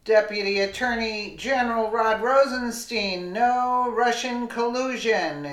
Deputy Attorney General Rod Rosentein, no Russian collusion,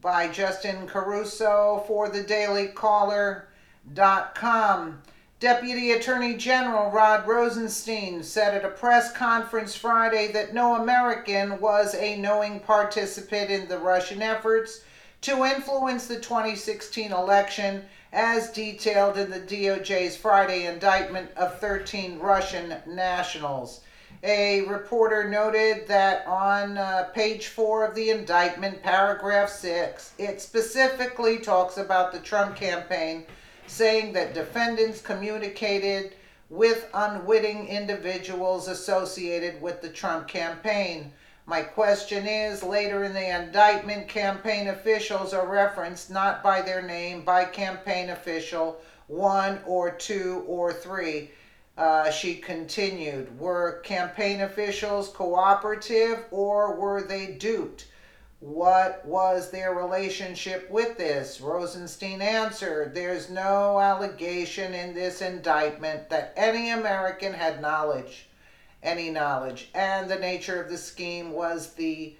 by Justin Caruso for thedailycaller.com. Deputy Attorney General Rod Rosentein said at a press conference Friday that no American was a knowing participant in the Russian efforts to influence the 2016 election, as detailed in the DOJ's Friday indictment of 13 Russian nationals. A reporter noted that on page 4 of the indictment, paragraph 6, it specifically talks about the Trump campaign, saying that defendants communicated with unwitting individuals associated with the Trump campaign. My question is, later in the indictment, campaign officials are referenced not by their name, by campaign official 1 or 2 or 3. She continued, were campaign officials cooperative or were they duped? What was their relationship with this? Rosentein answered, there's no allegation in this indictment that any American had any knowledge. And the nature of the scheme was the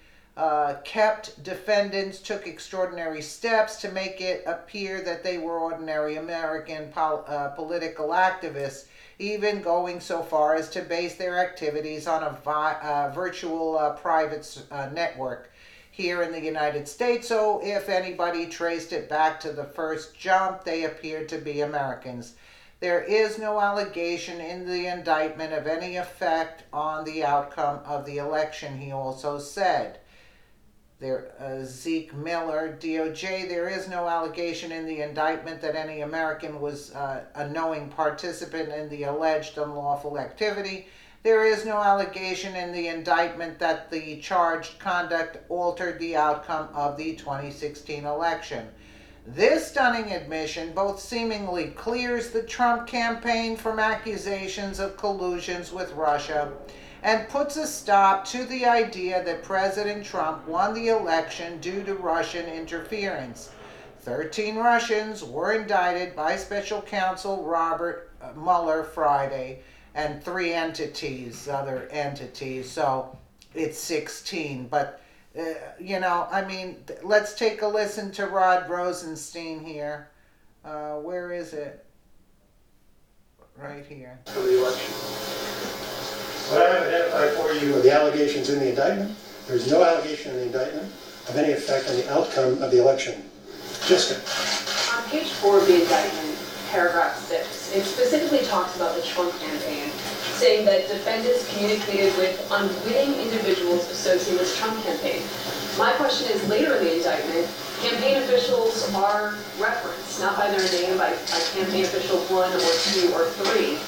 kept defendants took extraordinary steps to make it appear that they were ordinary American political activists, even going so far as to base their activities on a virtual private network here in the United States. So if anybody traced it back to the first jump, they appeared to be Americans. There is no allegation in the indictment of any effect on the outcome of the election, he also said. Zeke Mueller, DOJ, there is no allegation in the indictment that any American was a knowing participant in the alleged unlawful activity. There is no allegation in the indictment that the charged conduct altered the outcome of the 2016 election. This stunning admission both seemingly clears the Trump campaign from accusations of collusions with Russia and puts a stop to the idea that President Trump won the election due to Russian interference. 13 Russians were indicted by Special Counsel Robert Mueller Friday, and 3 other entities, so it's 16. But, let's take a listen to Rod Rosentein here. Where is it? Right here. For the election. What I have identified for you are the allegations in the indictment. There's no allegation in the indictment of any effect on the outcome of the election. Jessica. On page 4 of the indictment, paragraph 6, it specifically talks about the Trump campaign, saying that defendants communicated with unwitting individuals associated with the Trump campaign. My question is, later in the indictment, campaign officials are referenced, not by their name, by campaign official 1 or 2 or 3.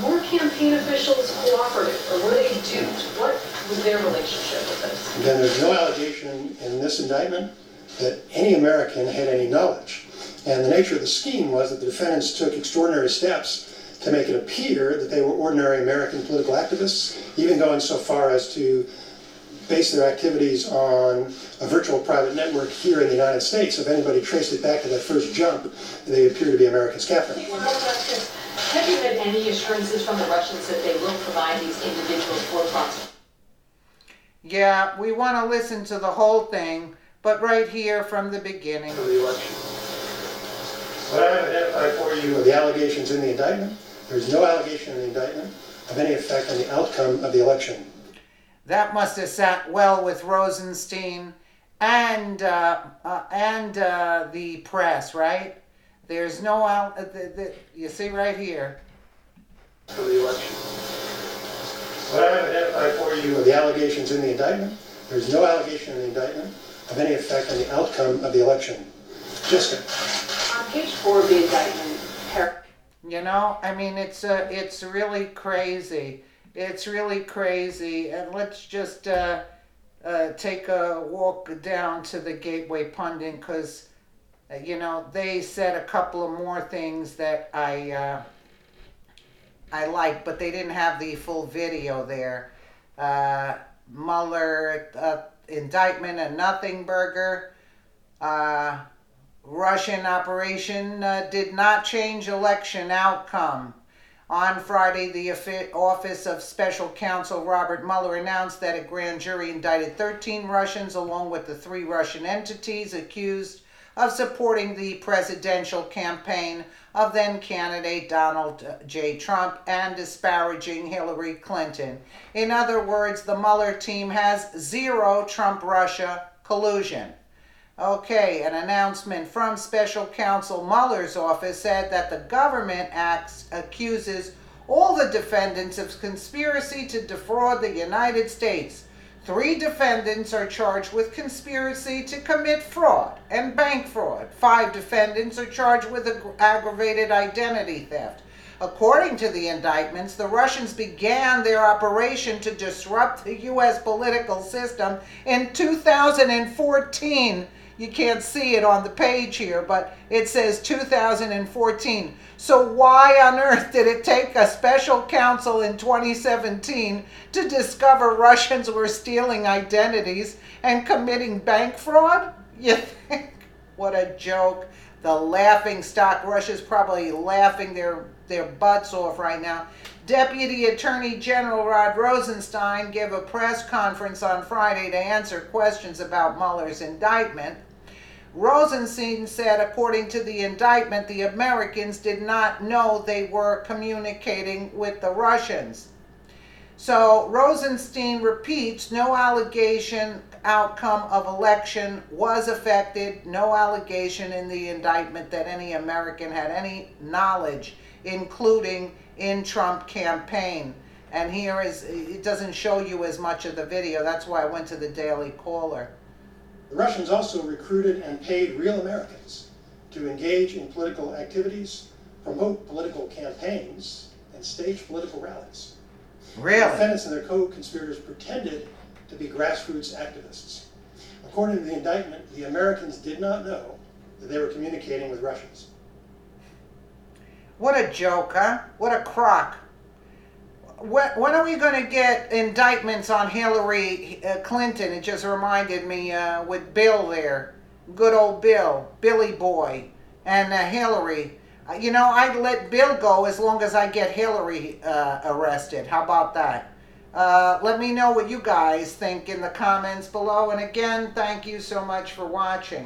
Were campaign officials cooperative, or were they duped? What was their relationship with this? Again, there's no allegation in this indictment that any American had any knowledge. And the nature of the scheme was that the defendants took extraordinary steps to make it appear that they were ordinary American political activists, even going so far as to base their activities on a virtual private network here in the United States. If anybody traced it back to that first jump, they appear to be Americans captured. Have you had any assurances from the Russians that they will provide these individuals for prosecution? Yeah, we want to listen to the whole thing, but right here from the beginning. For the election. What I have identified for you are the allegations in the indictment. There's no allegation in the indictment of any effect on the outcome of the election. That must have sat well with Rosentein and the press, right? There's no you see right here. For the election. What I have identified for you are the allegations in the indictment. There's no allegation in the indictment of any effect on the outcome of the election. Jessica. On page 4 of the indictment, it's really crazy. It's really crazy. And let's just take a walk down to the Gateway Pundit, because they said a couple of more things that I like, but they didn't have the full video there. Mueller indictment, a Nothingburger. Russian operation did not change election outcome. On Friday, the Office of Special Counsel Robert Mueller announced that a grand jury indicted 13 Russians along with the 3 Russian entities accused of supporting the presidential campaign of then-candidate Donald J. Trump and disparaging Hillary Clinton. In other words, the Mueller team has 0 Trump-Russia collusion. Okay, an announcement from Special Counsel Mueller's office said that the government accuses all the defendants of conspiracy to defraud the United States. 3 defendants are charged with conspiracy to commit fraud and bank fraud. 5 defendants are charged with aggravated identity theft. According to the indictments, the Russians began their operation to disrupt the U.S. political system in 2014. You can't see it on the page here, but it says 2014. So why on earth did it take a special counsel in 2017 to discover Russians were stealing identities and committing bank fraud? You think? What a joke. The laughing stock. Russia's probably laughing their butts off right now. Deputy Attorney General Rod Rosentein gave a press conference on Friday to answer questions about Mueller's indictment. Rosentein said, according to the indictment, the Americans did not know they were communicating with the Russians. So Rosentein repeats, no allegation outcome of election was affected, no allegation in the indictment that any American had any knowledge, including in Trump campaign. And here is, it doesn't show you as much of the video, that's why I went to the Daily Caller. The Russians also recruited and paid real Americans to engage in political activities, promote political campaigns, and stage political rallies. Really? The defendants and their co-conspirators pretended to be grassroots activists. According to the indictment, the Americans did not know that they were communicating with Russians. What a joke, huh? What a crock. When are we going to get indictments on Hillary Clinton? It just reminded me with Bill there. Good old Bill, Billy Boy, and Hillary. You know, I'd let Bill go as long as I get Hillary arrested. How about that? Let me know what you guys think in the comments below. And again, thank you so much for watching.